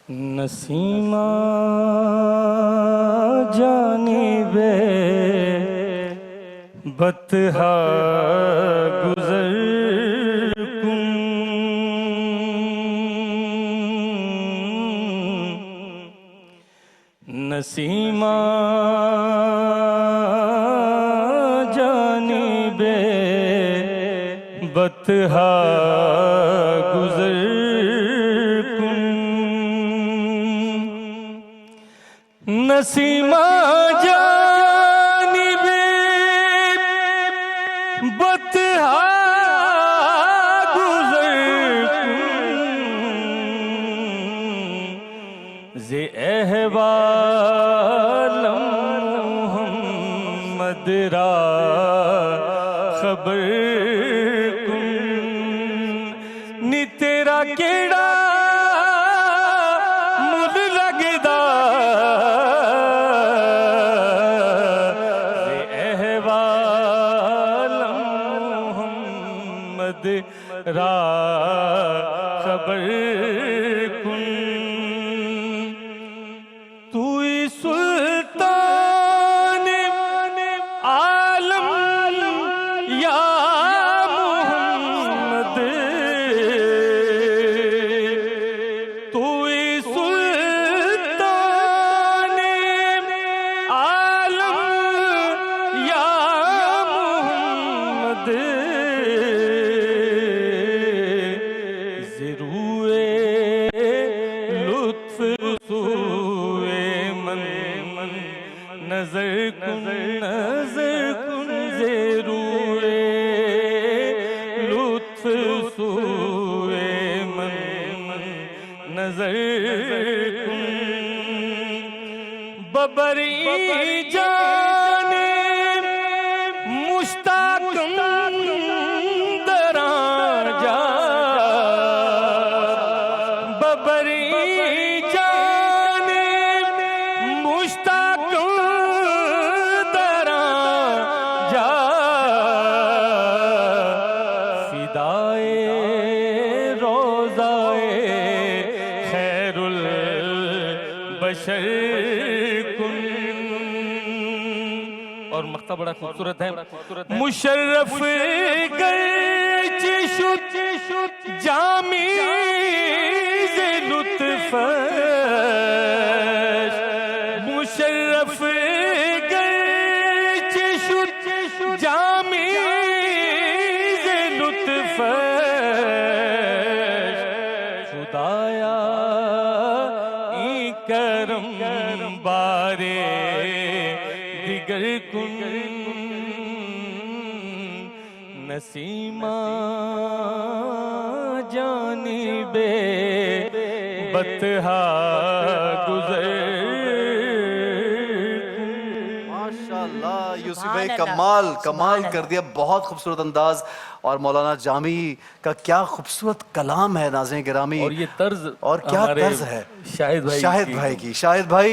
नसीमा जानिबे बतहा गुजर कुन नसीमा जानिबे बतहा गुजर कुन नसीमा जानिबे बतहा गुजर जे अहवालम मोहम्मद रा खबर कुन नी तेरा केड़ा मुल लगदा जे अहवालम मोहम्मद रा खबर कुन तू सुल्तान आलम या मोहम्मद तू सुल्तान आलम या मोहम्मद ज़रूए लुत्फ सूए मन नजर कुन ज़रूए लुत्फ सूए मन नजर कुन बबरी जाने मुश्ताक़म दराजा बबरी जाने मुश्ताक़म दराजा फिदाए रोज़ाए खैरुल बशर कुन और मक्ता बड़ा खूबसूरत है मुशर्रफ गर्चे शुत जामी से लुत्फ मुशर्रफ गर्चे शुत जामी से लुत्फ खुदाया ई करम बारे दिगर कुन नसीमा जानिबे बतहा गुजर माशाल्लाह यूसुफ भाई कमाल कमाल कर दिया, बहुत खूबसूरत अंदाज। और मौलाना जामी का क्या खूबसूरत कलाम है नाज़रीन गिरामी। और ये तर्ज और क्या तर्ज है शाहिद भाई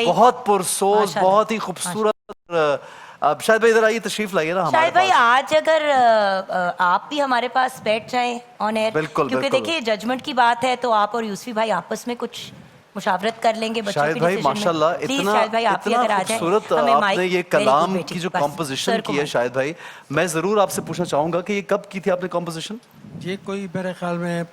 बहुत पुरसोज, बहुत ही खूबसूरत। अब शाहिद भाई इधर आइए, तशरीफ लाइए ना हमारे शाहिद भाई पास। आज अगर आप भी हमारे पास बैठ जाएं ऑन एयर, बिल्कुल, क्योंकि बिल्कुल। देखिए जजमेंट की बात है तो आप और यूसुफ भाई आपस में कुछ मुशावरत कर लेंगे बच्चों शाहिद के भाई decision में। माशाल्लाह Please, इतना शाहिद भाई, आप भी इतना अगर आ जाएं, खूबसूरत हमें आपने mic- ये very good कलाम बेटी, की जो बस कॉम्पोजिशन sir को की है mic। शाहिद भाई, मैं जरूर आपसे पूछना चाहूंगा कि ये कब की थी आपने कॉम्पोजिशन? ये कोई मेरे ख्याल में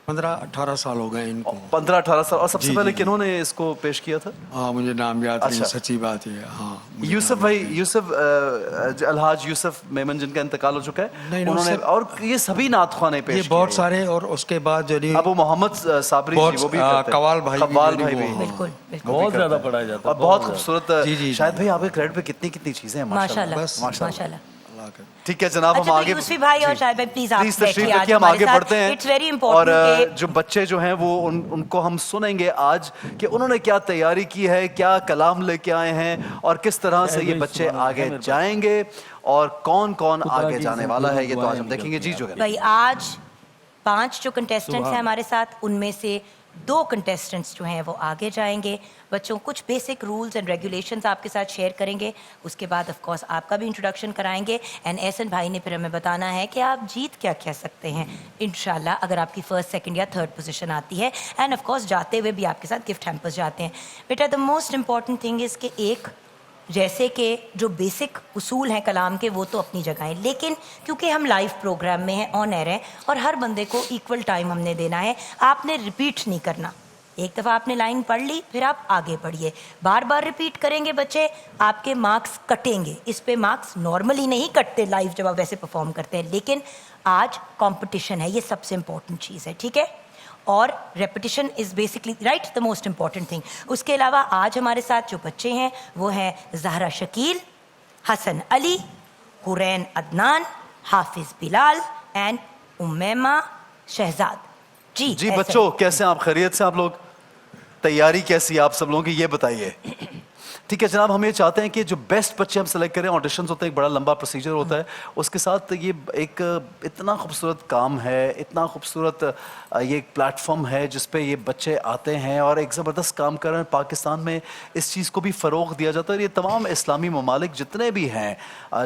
15-18 साल हो गए इनको। 15-18 साल। और सबसे जी, पहले जी, जी। किन्होंने इसको पेश किया था? हाँ मुझे नाम याद नहीं, अच्छा। सच्ची बात है। हाँ यूसुफ भाई, यूसुफ अलहाज यूसुफ मेमन जिनका इंतकाल हो चुका है, नहीं, उन्होंने और ये सभी नातख्वां ने पेश ये बहुत सारे। और उसके बाद जो अबू मोहम्मद साबरी जी वो भी करते हैं। कवाल भाई कव्वाल भाई भी बिल्कुल बिल्कुल बहुत ज्यादा पढ़ाया जाता और बहुत खूबसूरत। जी, जी, शायद भाई आपके क्रेडिट पे कितनी कितनी चीजें हैं माशाल्लाह माशाल्लाह। माशाल्लाह। ठीक है जनाब, हम अच्छा, तो आगे यूसुफ भाई और शाहिद भाई प्लीज आप प्लीज तशरीफ बैठिए, आज रखिए, हम हमारे आगे साथ। बढ़ते हैं। It's very और important कि जो बच्चे जो हैं वो उनको हम सुनेंगे आज कि उन्होंने क्या तैयारी की है, क्या कलाम लेके आए हैं और किस तरह से ये बच्चे आगे जाएंगे और कौन कौन आगे जाने वाला है, ये तो आज हम देखेंगे। जी जो है भाई आज 5 जो कंटेस्टेंट्स हैं हमारे साथ, उनमें से 2 कंटेस्टेंट्स जो हैं वो आगे जाएंगे, बच्चों कुछ बेसिक रूल्स एंड रेगुलेशंस आपके साथ शेयर करेंगे, उसके बाद ऑफ कोर्स आपका भी इंट्रोडक्शन कराएंगे एंड एहसन भाई ने फिर हमें बताना है कि आप जीत क्या कह सकते हैं इंशाल्लाह अगर आपकी फर्स्ट, सेकंड या थर्ड पोजीशन आती है। एंड ऑफ कोर्स जाते हुए भी आपके साथ गिफ्ट हैम्पर्स जाते हैं। बेटा the most important thing is कि एक जैसे कि जो बेसिक उसूल हैं कलाम के वो तो अपनी जगह हैं, लेकिन क्योंकि हम लाइव प्रोग्राम में हैं, ऑन एयर हैं और हर बंदे को इक्वल टाइम हमने देना है, आपने रिपीट नहीं करना। एक दफ़ा आपने लाइन पढ़ ली फिर आप आगे पढ़िए, बार बार रिपीट करेंगे बच्चे आपके मार्क्स कटेंगे। इस पे मार्क्स नॉर्मली नहीं कटते लाइव जब आप वैसे परफॉर्म करते हैं, लेकिन आज कंपटीशन है, ये सबसे इंपॉर्टेंट चीज़ है, ठीक है। और repetition is basically right the most important thing. उसके अलावा आज हमारे साथ जो बच्चे हैं वो हैं ज़हरा शकील, हसन अली, हुरैन अदनान, हाफिज़ बिलाल एंड उम्मेमा शहजाद। जी जी बच्चों, कैसे हैं आप? खैरियत से आप लोग? तैयारी कैसी है आप सब लोगों की, ये बताइए। ठीक है जनाब, हम ये चाहते हैं कि जो बेस्ट बच्चे हम सेलेक्ट करें। ऑडिशंस होते हैं, एक बड़ा लंबा प्रोसीजर होता है, उसके साथ ये एक इतना खूबसूरत काम है, इतना खूबसूरत ये एक प्लेटफॉर्म है जिस पे ये बच्चे आते हैं और एक ज़बरदस्त काम कर रहे हैं। पाकिस्तान में इस चीज़ को भी फ़रोग़ दिया जाता है। ये तमाम इस्लामी ममालिक जितने भी हैं,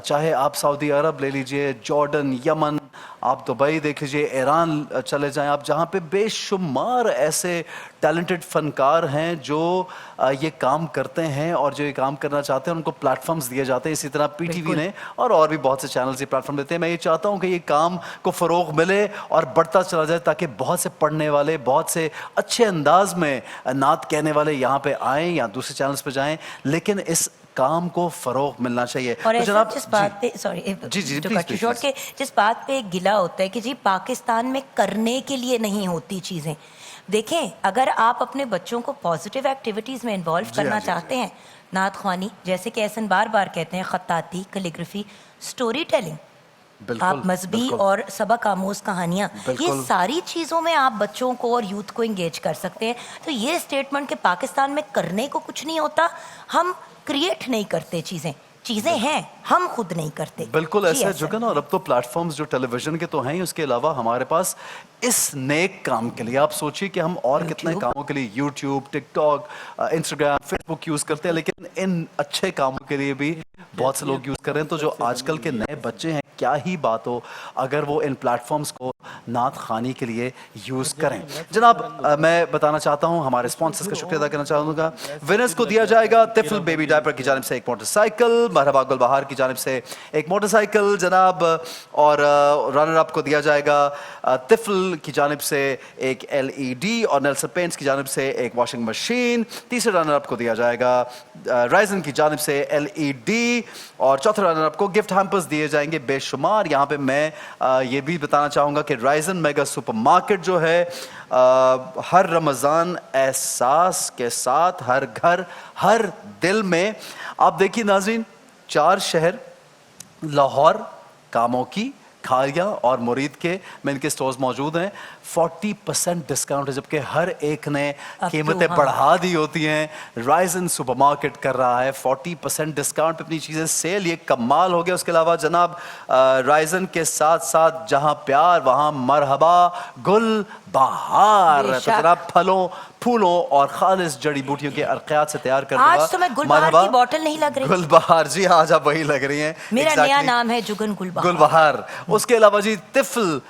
चाहे आप सऊदी अरब ले लीजिए, जॉर्डन, यमन, आप दुबई देख लीजिए, ईरान चले जाएं आप, जहाँ पे बेशुमार ऐसे टैलेंटेड फ़नकार हैं जो ये काम करते हैं और जो ये काम करना चाहते हैं उनको प्लेटफॉर्म्स दिए जाते हैं। इसी तरह पीटीवी ने और भी बहुत से चैनल्स ये प्लेटफॉर्म देते हैं। मैं ये चाहता हूँ कि ये काम को फ़रोग़ मिले और बढ़ता चला जाए ताकि बहुत से पढ़ने वाले, बहुत से अच्छे अंदाज में नात कहने वाले यहाँ पे आएँ या दूसरे चैनल्स पे जाएँ, लेकिन इस काम को फरोग मिलना चाहिए। और तो जनाब जिस बात पे सॉरी जी शॉर्ट के जिस बात पे गिला होता है कि जी पाकिस्तान में करने के लिए नहीं होती चीज़ें, देखें अगर आप अपने बच्चों को पॉजिटिव एक्टिविटीज़ में इन्वॉल्व करना चाहते हैं, नात ख्वानी जैसे कि एहसन बार बार कहते हैं, ख़त्ताती, कैलीग्राफी, स्टोरी टेलिंग, आप मजहबी और सबक आमोज कहानियाँ, ये सारी चीज़ों में आप बच्चों को और यूथ को इंगेज कर सकते हैं। तो ये स्टेटमेंट कि पाकिस्तान में करने को कुछ नहीं होता, हम क्रिएट नहीं करते चीज़ें हैं, हम खुद नहीं करते। बिल्कुल ऐसा जुगन। और अब तो प्लेटफॉर्म्स जो टेलीविजन के तो हैं ही, उसके अलावा हमारे पास इस नेक काम के लिए आप सोचिए कि हम और कितने कामों के लिए YouTube, TikTok, Instagram, Facebook use करते हैं, लेकिन इन अच्छे कामों के लिए भी बहुत से लोग यूज़ कर रहे हैं। तो जो आजकल के नए बच्चे हैं, क्या ही बात हो अगर वो इन प्लेटफॉर्म्स को नात खानी के लिए यूज़ करें। जनाब मैं बताना चाहता हूँ, हमारे स्पॉन्सर्स का शुक्रिया अदा करना चाहूँगा। विनर्स को दिया जाएगा तिफल बेबी डायपर की जानिब से एक मोटरसाइकिल, मरहबा गुलबहार की जानिब से एक मोटरसाइकिल जनाब, और रनर अप को दिया जाएगा तिफल की जानिब से एक LED और नेल्सन पेंट्स की जानिब से एक वॉशिंग मशीन। तीसरे रनर अप को दिया जाएगा राइजन की जानिब से LED, और चौथे रनर अप को गिफ्ट हैम्पर्स दिए जाएंगे बेशुमार। यहाँ पे मैं ये भी बताना चाहूँगा कि राइजन मेगा सुपरमार्केट जो है हर रमज़ान एहसास के साथ हर घर हर दिल में। आप देखिए नाज़रीन, 4 शहर लाहौर, कामोकी, खारिया और मुरीद के में इनके स्टोर्स मौजूद हैं। 40% डिस्काउंट है, जबकि हर एक ने कीमतें बढ़ा दी होती हैं। राइजन सुपरमार्केट कर रहा है 40% डिस्काउंट पे अपनी चीज़ें सेल, ये कमाल हो गया। उसके अलावा जनाब राइजन के साथ साथ जहां प्यार वहां मरहबा गुल बहार, तो जनाब फलों, फूलों और खालिस जड़ी बूटियों के अर्कियात से तैयार कर आज तो मैं गुलबहार की बोतल नहीं लग रही। गुलबहार जी आज आप वही लग रही हैं। मेरा नया नाम है जुगन गुलबहार। उसके अलावा जी तिफल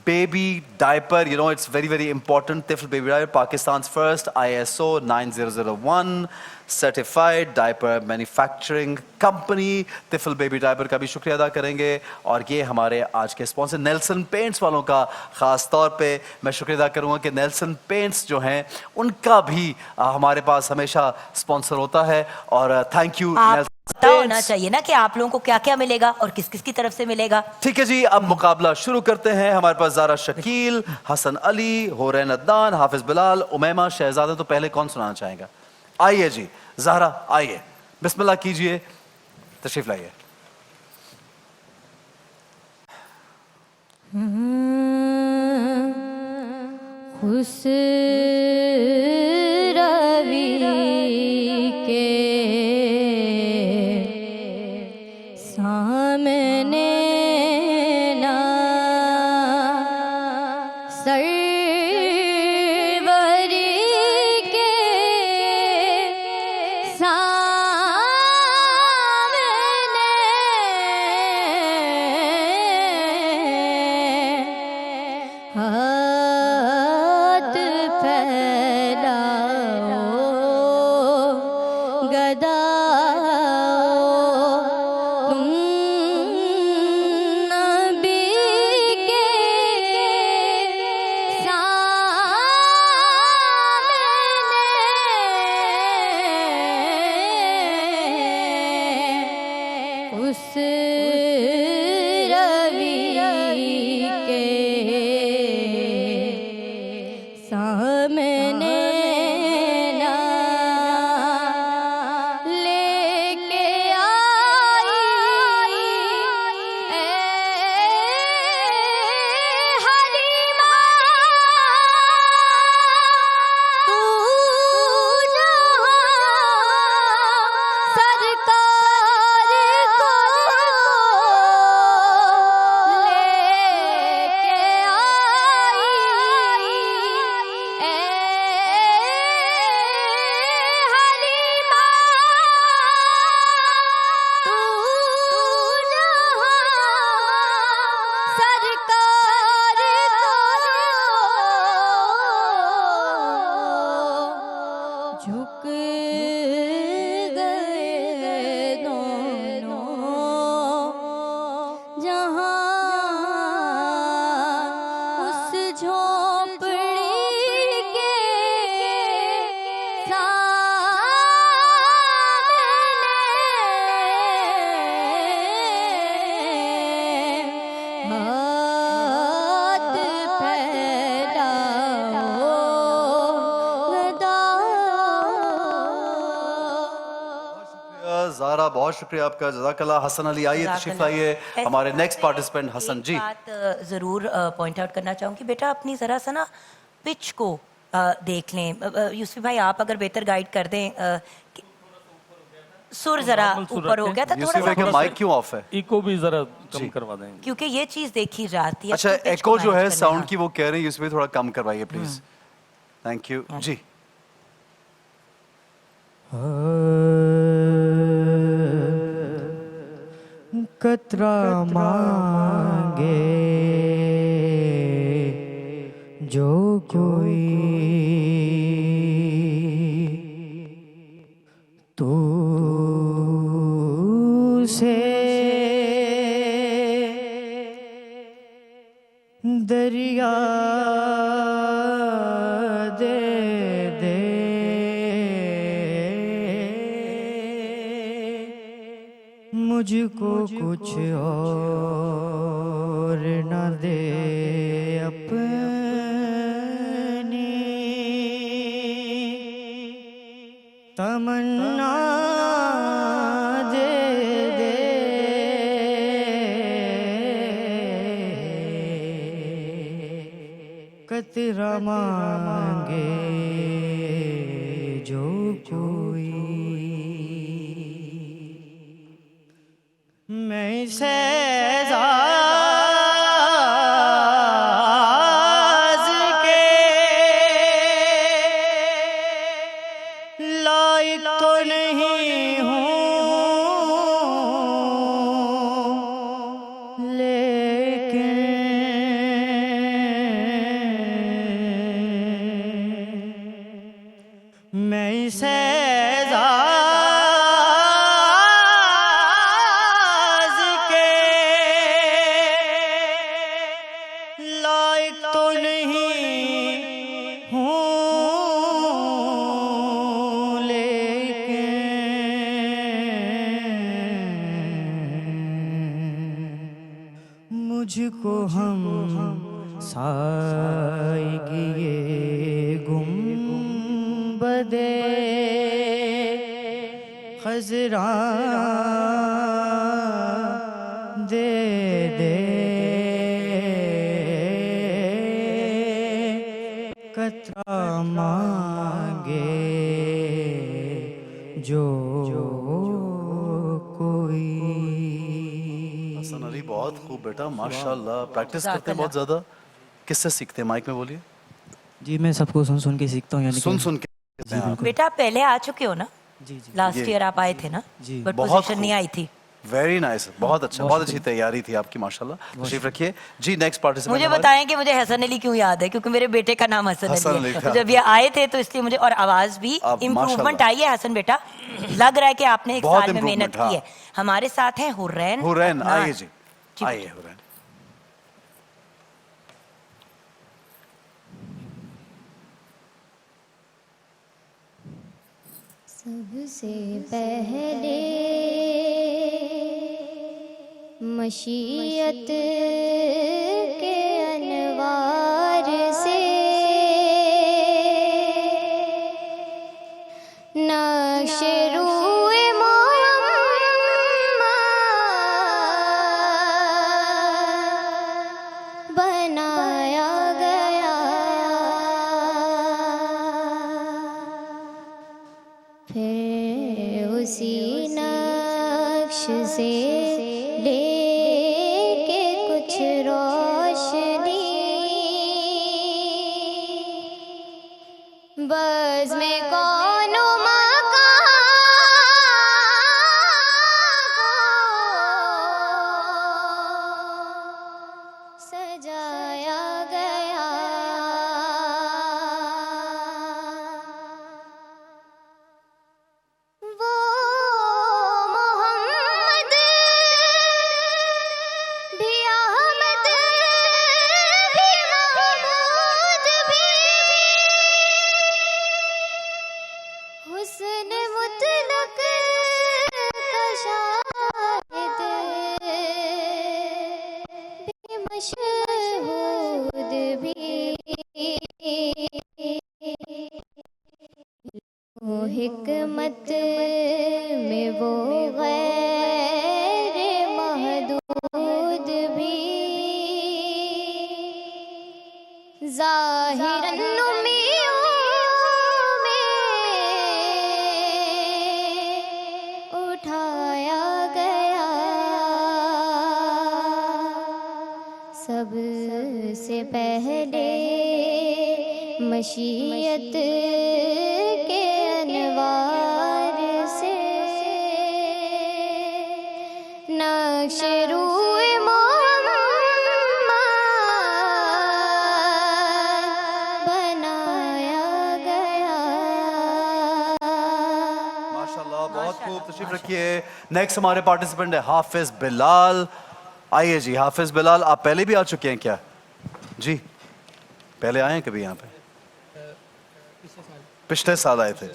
baby diaper, you know it's very important. तिफल baby diaper Pakistan's first ISO 9001 certified diaper manufacturing company. तिफल बेबी डायपर का भी शुक्रिया अदा करेंगे। और ये हमारे आज के स्पॉन्सर नेल्सन पेंट्स वालों का ख़ास तौर पे मैं शुक्रिया अदा करूँगा कि नेल्सन पेंट्स जो हैं उनका भी हमारे पास हमेशा स्पॉन्सर होता है। और थैंक यू। पता होना चाहिए ना कि आप लोगों को क्या क्या मिलेगा और किस किस की तरफ से मिलेगा। ठीक है जी, अब मुकाबला शुरू करते हैं। हमारे पास ज़हरा शकील, हसन अली, हुरैन अदनान, हाफिज बिलाल, उमैमा शहजादा। तो पहले कौन सुनाना चाहेगा? आइए जी ज़हरा, आइए, बिस्मिल्लाह कीजिए, तशरीफ लाइए। खुश रवि के सामने ना सरवरी झुक गए दोनों जहां उस झोपड़ी के सामने हाथ फैलाओ गदा। ज़ारा बहुत शुक्रिया आपका, जज़ाकल्लाह। हसन अली आइए, तशरीफ लाइए। हमारे नेक्स्ट पार्टिसिपेंट हसन जी। एक बात जरूर पॉइंट आउट करना चाहूंगी, बेटा अपनी जरा सा ना पिच को देख लें। यूसुफ भाई आप अगर बेहतर गाइड कर दें सुर जरा नॉर्मल सुर ऊपर हो रखें। गया था यूसुफ भाई थोड़ा का सा, माइक क्यों ऑफ है? इको भी जरा कम करवा देंगे। क्योंकि ये चीज देखी जाती है। अच्छा, तो pitch एको को जो है manage करने साउंड का। की, वो कह रहे हैं यूसुफ भाई थोड़ा कम करवाइए प्लीज। थैंक यू जी। कतरा मांगे जो कोई तू से दरिया दे दे मुझको कुछ और न दे अपनी तमन्ना दे दे कतरा मांगे जो कोई मैं सहजाज के लायक तो नहीं हूँ, लेकिन मैं सहजाज के लायक तो नहीं हूँ, लेकिन मुझको हम साएगी ये गुंबदे खजरा दे दे कतरा मांगे जो कोई। हसन अली बहुत खूब बेटा, माशाल्लाह। प्रैक्टिस करते हैं बहुत ज्यादा? किससे सीखते हैं? माइक में बोलिए। जी मैं सबको सुन सुन के सीखता हूँ, यानी सुन सुन के सीखते हैं आप। बेटा आप पहले आ चुके हो ना? जी जी लास्ट ये- ईयर आप आए थे ना? जी। बट बहुत पोजीशन खूब। नहीं आई थी। वेरी नाइस, बहुत अच्छा, बहुत अच्छी तैयारी थी आपकी माशाल्लाह। तशरीफ रखिए जी। नेक्स्ट पार्टिसिपेंट मुझे बताएं कि मुझे हसन अली क्यों याद है? क्योंकि मेरे बेटे का नाम हसन हसन अली अली है। था। तो जब ये आए थे तो इसलिए मुझे, और आवाज भी अब इम्प्रूवमेंट माशाल्लाह। आई है हसन बेटा। लग रहा है कि आपने एक बहुत साल में मेहनत improvement, की है। हमारे साथ हैं हुरैन हुरैन, अदनान। आइए जी, जी आइए हुरैन। सबसे पहले मशीयत के अनवार से नक्शे रूए मोहम्मद बनाया गया, फिर उसी नक्श से लेके कुछ रोशनी बस में कौनो मकान सजाया गया। हुस्न मुतलक का शाहिद बेमशहूद भी वो हिकमत में वो गैर महदूद भी ज़ाहिरन उम्मियों में उठाया गया सबसे पहले मशीयत के अनवार से नक्श रूए मोहम्मद बनाया गया। माशाल्लाह, बहुत खूब। तशरीफ रखिए। नेक्स्ट हमारे पार्टिसिपेंट है हाफिज बिलाल। आइए जी हाफिज बिलाल, आप पहले भी आ चुके हैं क्या? जी पहले आए हैं कभी यहाँ पे? पिछले साल आए थे।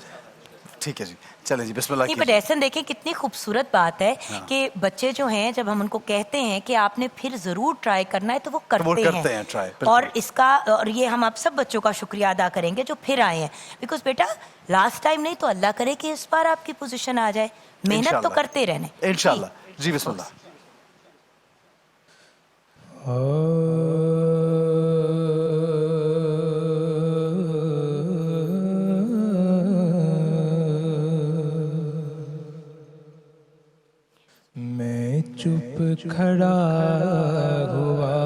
ठीक है जी, चलें जी बिस्मिल्लाह नहीं, कीजिए। बट ऐसा देखें कितनी खूबसूरत बात है कि बच्चे जो हैं जब हम उनको कहते हैं कि आपने फिर जरूर ट्राई करना है तो वो करते हैं ट्राई, बिल्कुल। और इसका और ये हम आप सब बच्चों का शुक्रिया अदा करेंगे जो फिर आए हैं, बिकॉज बेटा लास्ट टाइम नहीं तो अल्लाह करे कि इस बार आपकी पोजीशन आ जाए। मेहनत तो इंशाल्लाह। करते रहने इंशाल्लाह जी, बिस्मिल्लाह। मैं चुप खड़ा हुआ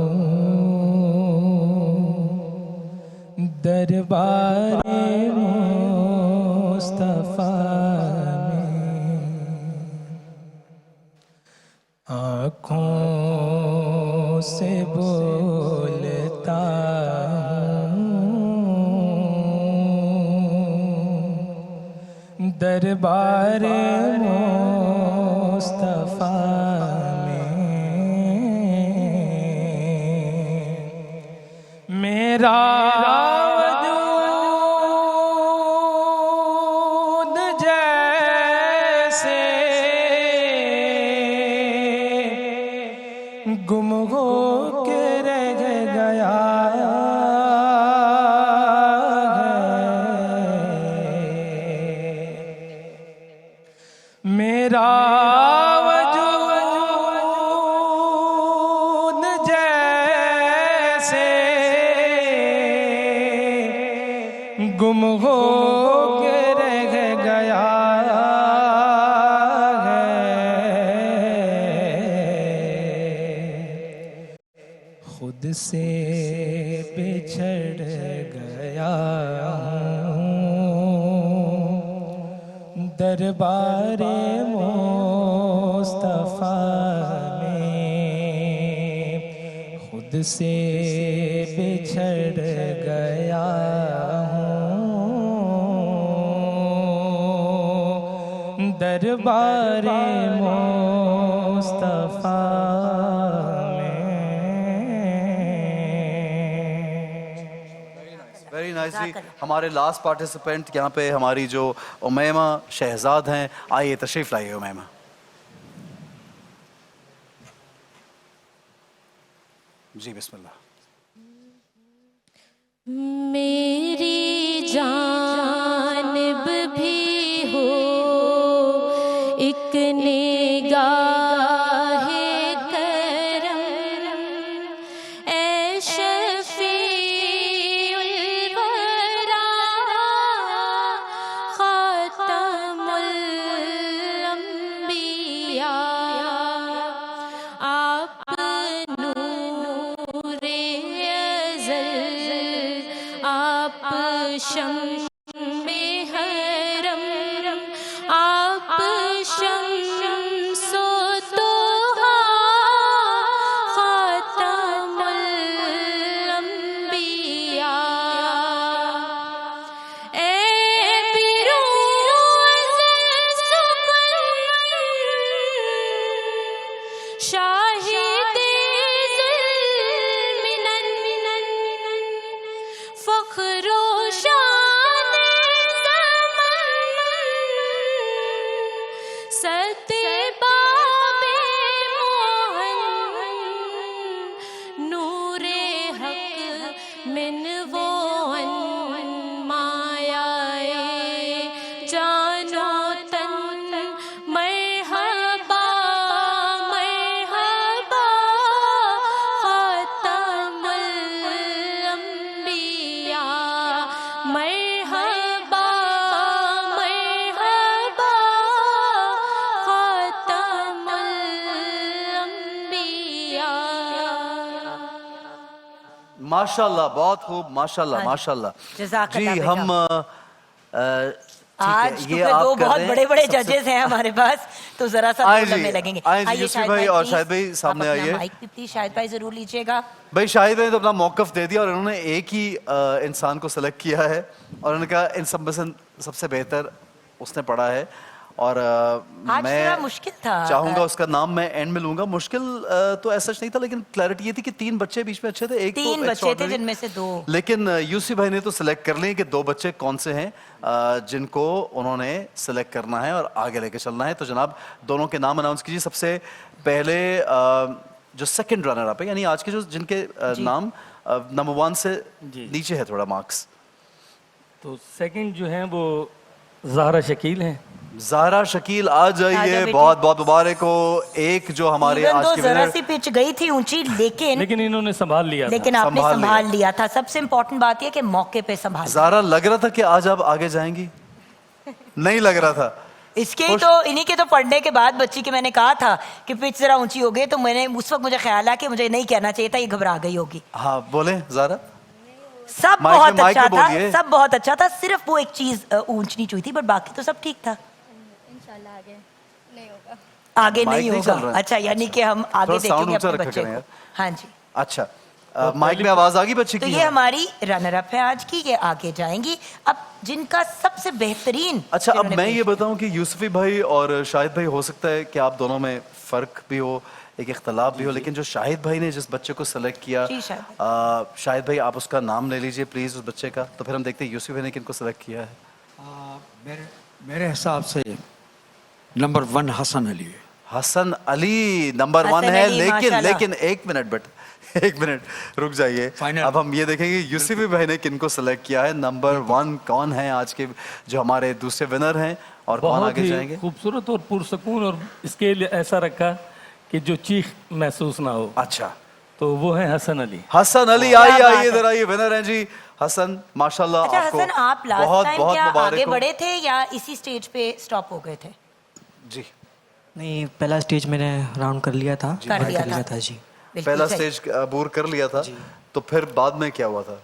हूँ दरबारे मुस्तफा में, आँखों से बोलता हूँ दरबारे मुस्तफा में, मेरा वजूद जैसे गुम हो के रह गया मेरा वजूद जैसे गुम हो के रह गया है, खुद से बिछड़ गया दरबारे मुस्तफा में, खुद से बिछड़ गया हूँ दरबारे मुस्तफा में। वेरी नाइस जी। हमारे लास्ट पार्टिसिपेंट यहाँ पे हमारी जो उमैमा शहजाद हैं, आइए तशरीफ लाइए उमैमा। जी बिस्मिल्लाह। मेरी जानिब भी हो एक निगाहे करम, ऐ शफीउल वरा खातमुल अंबिया, आप नूरे अज़ल, आप शम्मे हरम, आप शम्मे माशाल्लाह, बहुत खूब, माशाल्लाह, हाँ जी। माशाल्लाह। जज़ाकल्लाह जी, बेटा। हम ठीक आज है, क्योंकि आप दो कर बहुत रहे हैं बड़े बड़े सबसे- जजेस हैं हमारे पास, तो जरा सा आए दो लम्हे जी, लगेंगे। आए जी, आइए यूसुफ शाहिद भाई और please, शाहिद भाई सामने आप अपना आइए। माइक भी प्लीज शाहिद भाई जरूर लीजिएगा। भाई शाहिद भाई ने तो अपना मौकफ दे दिया और इन्होंने एक ही इंसान को सेलेक्ट किया है और उन्होंने कहा इन सब में से सबसे बेहतर उसने पढ़ा है और आज मैं थोड़ा मुश्किल था। चाहूंगा उसका नाम मैं एंड में लूंगा। मुश्किल तो ऐसा नहीं था, लेकिन क्लैरिटी ये थी कि 3 बच्चे बीच में अच्छे थे, एक तीन तो बच्चे थे extraordinary। जिनमें से 2 लेकिन यूसुफ भाई ने तो सिलेक्ट कर लिए कि 2 बच्चे कौन से हैं जिनको उन्होंने सिलेक्ट करना है और आगे लेके चलना है। तो जनाब दोनों के नाम अनाउंस कीजिए। सबसे पहले जो सेकंड रनर अप है, यानी आज के जो जिनके नाम नंबर 1 से जी। नीचे है थोड़ा मार्क्स। तो सेकंड जो है वो ज़हरा शकील हैं। ज़हरा शकील आ आजा जाइए, बेटी। बहुत बहुत मुबारक हो। एक जो हमारे Even आज though के जरा विनर सी पिच गई थी ऊंची, लेकिन लेकिन इन्होंने संभाल लिया था। लेकिन आपने संभाल संभाल लिया था। सबसे इम्पोर्टेंट बात यह कि मौके पे संभाल। ज़हरा लग रहा था कि आज आप आगे जाएंगी, नहीं लग रहा था। इसके ही तो इन्हीं के तो पढ़ने के बाद बच्ची के मैंने कहा था कि पिच जरा ऊंची हो गई, तो मैंने उस वक्त मुझे ख्याल आया कि मुझे नहीं कहना चाहिए था, ये घबरा गई होगी। हाँ बोले ज़हरा। सब माइक बहुत में- माइक अच्छा में था, बोलिए। सब बहुत अच्छा था, सिर्फ वो एक चीज ऊंच नीच हुई थी, बट बाकी तो सब ठीक था। इंशाल्लाह आगे नहीं होगा। आगे माइक नहीं नहीं चल होगा। रहा है। अच्छा, यानी कि हम आगे थोड़ा साउंड देखेंगे ऊंचा अपने रखा बच्चे करें यार। को। हाँ जी। अच्छा माइक में आवाज आ गई बच्ची तो की? ये हमारी रनर अप है आज की, ये आगे जाएंगी। अब जिनका सबसे बेहतरीन अच्छा, अब इन्होंने मैं पेश ये किया। बताऊं कि यूसुफी भाई और शाहिद भाई, हो सकता है कि आप दोनों में फर्क भी हो, एक इख्तलाफ भी हो, लेकिन जो शाहिद भाई ने जिस बच्चे को सेलेक्ट किया, जी, शाहिद शाहिद भाई आप उसका नाम ले लीजिए प्लीज उस बच्चे का, तो फिर हम देखते हैं यूसुफ भाई ने किनको सेलेक्ट किया है। मेरे मेरे हिसाब से नंबर 1 हसन अली है। हसन अली नंबर 1 हसन है, अली, लेकिन माशाल्लाह। लेकिन एक मिनट बेटा, एक मिनट रुक जाइए। Final। अब हम ये देखेंगे यूसुफी भाई ने किनको सेलेक्ट किया है। नंबर 1 कौन है आज के जो हमारे दूसरे विनर हैं और कौन बहुत आगे ही जाएंगे? खूबसूरत और पुरसकून, और स्केल ऐसा रखा कि जो चीख महसूस ना हो, अच्छा, तो वो है हसन अली। हसन अली क्या आइए बात आइए है। इधर आइए, विनर हैं जी हसन, माशाल्लाह। अच्छा आपको हसन, आप लास्ट बहुत टाइम बहुत क्या मुबारक आगे हो। बढ़े थे या इसी स्टेज पे स्टॉप हो गए थे? जी, नहीं, पहला स्टेज मैंने राउंड कर लिया था। कर लिया लिया था। था जी। बिल्कुल पहला सही। स्टेज अबूर कर लिया था, तो फिर बाद में क्या हुआ था?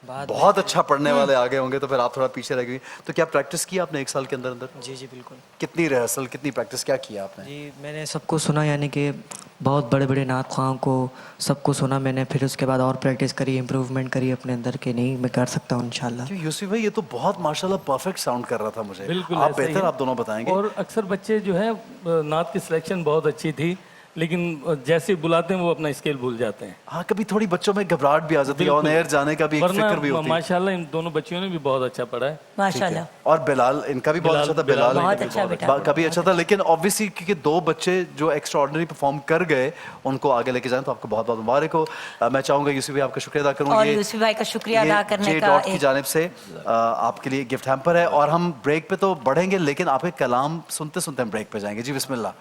बाद बहुत अच्छा पढ़ने वाले आगे होंगे, तो फिर आप थोड़ा पीछे रह गई। तो क्या प्रैक्टिस की आपने 1 साल के अंदर अंदर? जी जी बिल्कुल कितनी रिहर्सल, कितनी प्रैक्टिस क्या किया आपने? जी। मैंने सबको सुना, यानी कि बहुत बड़े बड़े नात ख़्वाहों को सबको सुना मैंने, फिर उसके बाद और प्रैक्टिस करी, इम्प्रूवमेंट करी अपने अंदर के, नहीं मैं कर सकता हूँ इंशाल्लाह। क्यों यूसुफ भाई, ये तो बहुत माशाल्लाह परफेक्ट साउंड कर रहा था मुझे। बिल्कुल आप ऐसा ही बेहतर, है। आप दोनों बताएंगे। और अक्सर बच्चे जो है नात की सिलेक्शन बहुत अच्छी थी, लेकिन जैसे बुलाते हैं वो अपना स्केल भूल जाते हैं। हाँ, कभी थोड़ी बच्चों में घबराहट भी आ जाती है, ऑन बिल्कुल। एयर जाने का भी एक वरना फिक्र भी होती है। माशाल्लाह इन दोनों बच्चियों ने भी बहुत अच्छा पढ़ा है। माशाल्लाह। और बिलाल, इनका भी बहुत बिलाल- अच्छा था। बिलाल बिलाल बहुत इनका भी अच्छा बेटा। कभी अच्छा था, लेकिन ऑब्वियसली क्योंकि 2 बच्चे जो एक्स्ट्रा ऑर्डिनरी परफॉर्म कर गए, उनको आगे लेके जाएं, तो आपको बहुत बहुत मुबारक हो। मैं चाहूंगा यूसुफ भाई आपका शुक्रिया अदा करूँ। और यूसुफ भाई का शुक्रिया अदा करने जे का डॉट की एक- जानिब से आपके लिए गिफ्ट हैम्पर है। और हम ब्रेक पे तो बढ़ेंगे, लेकिन आपके कलाम सुनते सुनते हम ब्रेक पे जाएंगे। जी बिस्मिल्लाह।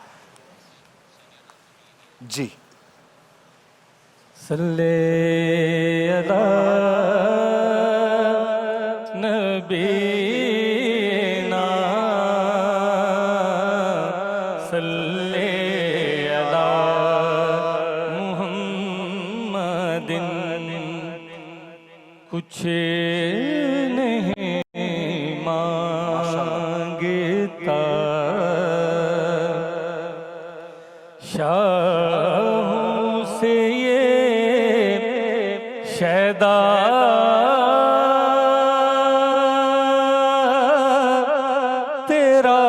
जी सल्ले अला नबीना सल्ले अला मुहम्मदिन। कुछ नहीं मांगता शाहों से ये शैदा तेरा।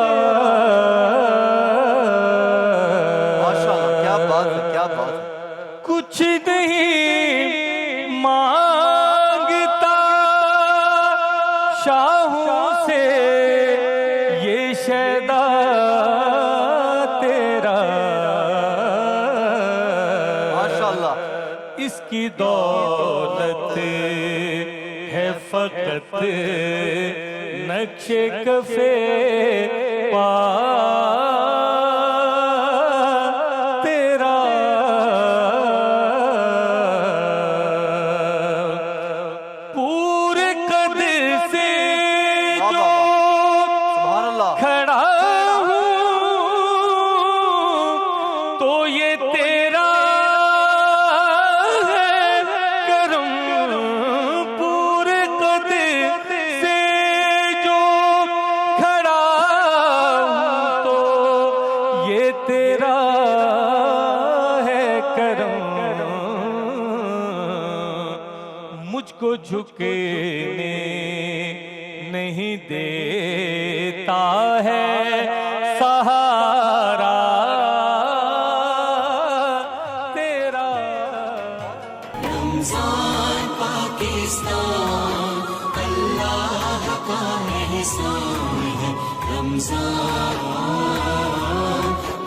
माशाल्लाह, क्या बात है, क्या बात है। कुछ नहीं मांगता शाहों से ये शैदा तेरा। माशाल्लाह। इसकी दौलत है फकत नक्शे कफे पा तेरा। पूरे कद से वाह, जो वाह, वाह। सुभान अल्लाह। खड़ा हूँ तो ये तेरा है करम मुझको झुकने नहीं देता है सहारा तेरा। रमजान पाकिस्तान अल्लाह का एहसान है। रमजान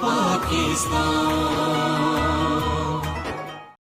पाकिस्तान